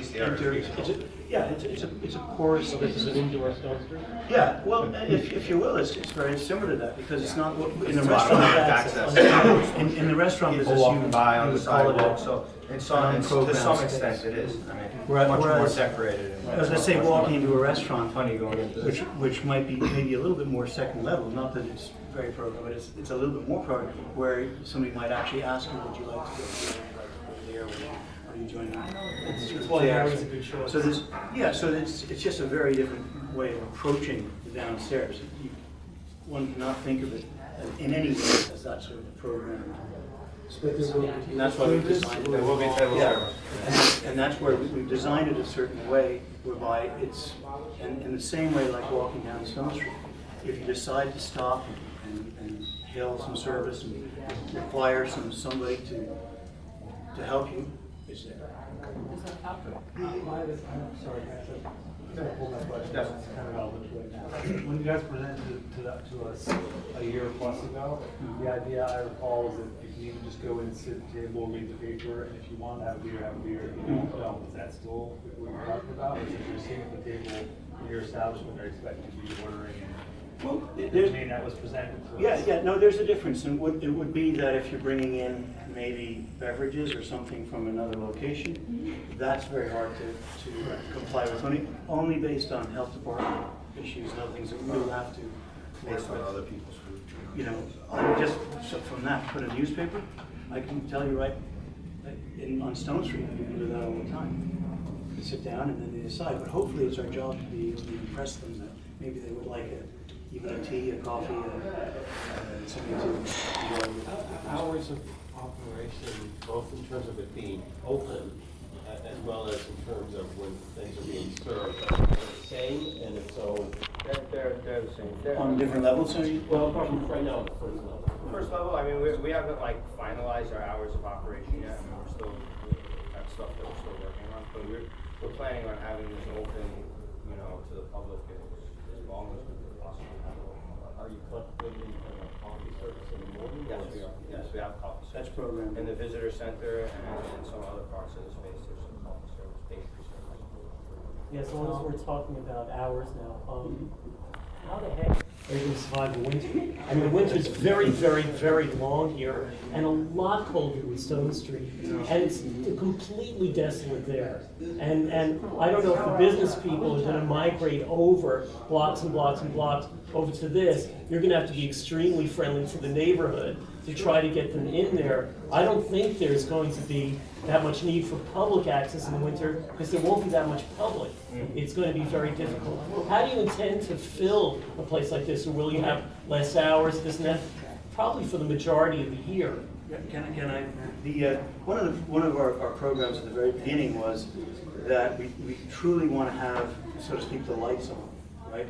least the area. It's a porous. So this is an indoor Stone Street? Yeah, well, if you will, it's very similar to that because it's not in the It's restaurant. access. In the restaurant People business, walking by on the would call it sidewalk, a- so to some extent it is. I mean, much more decorated. And As I say, walking into a restaurant, funny going into this. which might be maybe a little bit more second level, not that it's very program, but it's a little bit more program, where somebody might actually ask you, would you like to go there, or are you joining? It's why Harry's a good choice. So it's just a very different way of approaching the downstairs. One cannot think of it in any way as that sort of a program. And that's why we've designed it. There will be table service. And that's where we've designed it a certain way, whereby it's in the same way like walking down Stone Street. If you decide to stop and hail some service and require somebody to help you, it's there. Sorry, kind of hold that question. It's kind of relevant right now. When you guys presented to us a year plus ago, the idea I recall was that if you need to just go in and sit at the table, read the paper, and if you want to have a beer, have a beer. If you don't, is that still what you're talking about? Or is it you're sitting at the table in your establishment, they're expecting you to be ordering? Well, that was presented to us. no, there's a difference, and it would be that if you're bringing in maybe beverages or something from another location, that's very hard to comply with, only based on health department issues and other things that we'll have to Based on other people's food. You know, I would just from that put a newspaper. I can tell you right on Stone Street, people do that all the time. They sit down and then they decide, but hopefully it's our job to be able to impress them that maybe they would like even a tea, a coffee, something to enjoy. Hours of operation, both in terms of it being open, as well as in terms of when things are being served, are they the same? And if so, They're the same. On different levels, so well, apart from right now, the first level. First level, I mean, we haven't like finalized our hours of operation yet. I mean, we're still have stuff that we're still working on, but we're planning on having this open, you know, to the public as long as we can possibly have it open. Are you contemplating a coffee service in the morning? Yes, we are. Yes, we have coffee service. that's programmed. In the visitor center and some other parts of the space, there's some coffee service, pastry service. Yeah, so long as we're talking about hours now, how the heck are you going to survive the winter? I mean, the winter's very, very, very long here, and a lot colder than Stone Street, and it's completely desolate there. And I don't know if the business people are going to migrate over blocks and blocks and blocks over to this. You're going to have to be extremely friendly to the neighborhood to try to get them in there. I don't think there's going to be that much need for public access in the winter because there won't be that much public. It's going to be very difficult. How do you intend to fill a place like this, or will you have less hours, this and that? Probably for the majority of the year. Can I? One of our programs at the very beginning was that we truly want to have, so to speak, the lights on, right,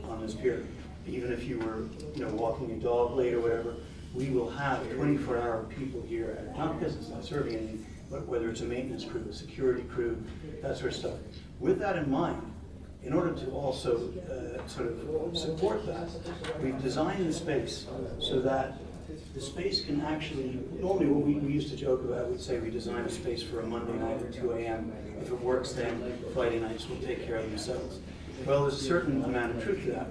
on this pier. Even if you were, walking your dog late or whatever, we will have 24-hour people here, not because it's not serving anything, but whether it's a maintenance crew, a security crew, that sort of stuff. With that in mind, in order to also sort of support that, we've designed the space so that the space can actually, normally what we used to joke about, we'd say we design a space for a Monday night at 2 a.m. If it works then, Friday nights will take care of themselves. Well, there's a certain amount of truth to that.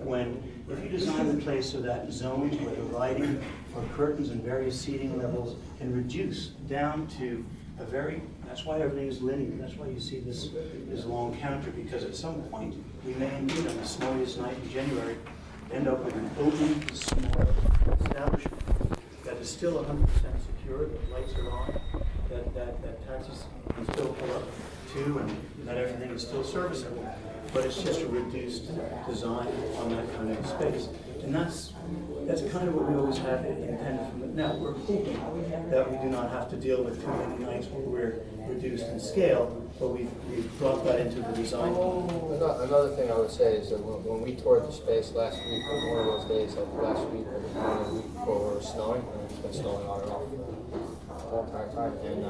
If you design the place so that zones where the lighting or curtains and various seating levels can reduce down to a that's why everything is linear. That's why you see this long counter, because at some point we may indeed, on the snowiest night in January, end up with an open, small establishment that is still 100% secure, the lights are on, that taxis can still pull up to, and that everything is still serviceable. But it's just a reduced design on that kind of space. And that's kind of what we always have intended from it. Now, we're hoping that we do not have to deal with too many nights where we're reduced in scale, but we've brought that into the design. Another thing I would say is that when we toured the space last week, one of those days, like last week or the week before, it was snowing, and it's been snowing on and off the whole entire time. And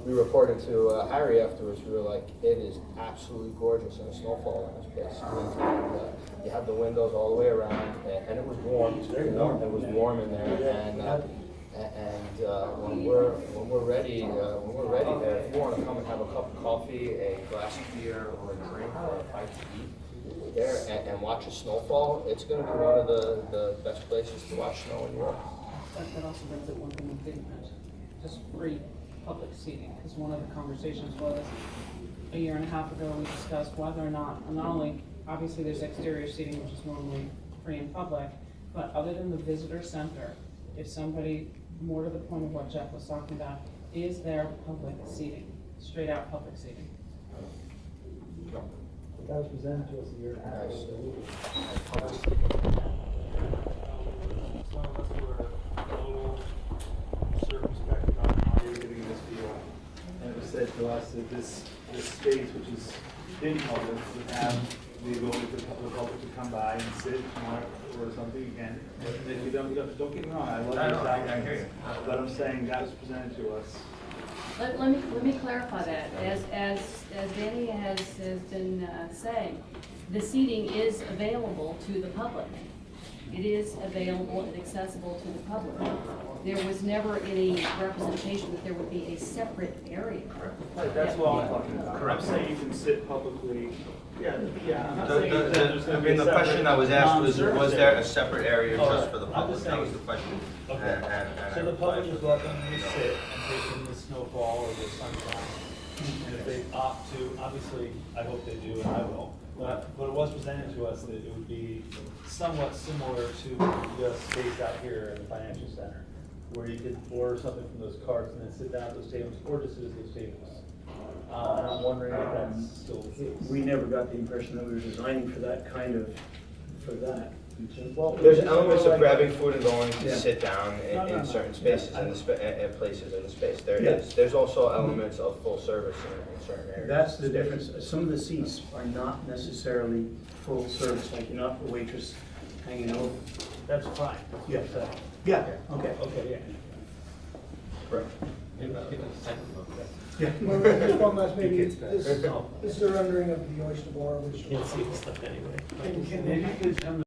we reported to Harry afterwards. We were like, it is absolutely gorgeous in the snowfall in this place. And, you have the windows all the way around, and it was warm. It's very warm. It was warm in there, and When we're ready there, if you want to come and have a cup of coffee, a glass of beer, or a drink, or a bite to eat there and watch a snowfall, it's going to be one of the best places to watch snow in Europe. That also brings up one thing we didn't mention, just free public seating, because one of the conversations was a year and a half ago, we discussed whether or not only, obviously there's exterior seating, which is normally free in public, but other than the visitor center, if somebody, more to the point of what Jeff was talking about, is there public seating, straight out public seating? That was presented to us a year and a half ago. Some of us were a little circumspect about how we were getting this deal. And it was said to us that this space, which is in public, would have the ability for the public to come by and sit or something again. And if you don't get me wrong, I love your style. I hear you. But I'm saying that was presented to us. Let me clarify that. As Danny has been saying, the seating is available to the public. It is available and accessible to the public. There was never any representation that there would be a separate area. Right, that's what I'm talking about. I'm saying you can sit publicly. Yeah. I'm not saying that there's I gonna be mean, a the question that was asked was non-service there area. a separate area just for the I'm public? just That was saying- the question. Okay. And So I the public replied is welcome to sit and take in the snowfall or the sunshine. And if they opt to, obviously, I hope they do, and I will. But it was presented to us that it would be somewhat similar to the space out here in the financial center, where you could order something from those carts and then sit down at those tables, or just sit at those tables. And I'm wondering if that's still the case. We never got the impression that we were designing for that kind of, for that. Well, there's elements of grabbing food and going to Yeah. sit down in certain spaces Yeah. and places in the space. There Yeah. is. There's also elements of full service in certain areas. That's the difference. Some of the seats are not necessarily full service, like you're not a waitress hanging over. That's fine. Yeah. Yeah, okay. Okay, yeah. Right. Maybe we could just second vote that. Yeah. Well, just one last, maybe, It gets better. this is a rendering of the oyster bar, which. Can't see the stuff anyway. Can- Maybe you could come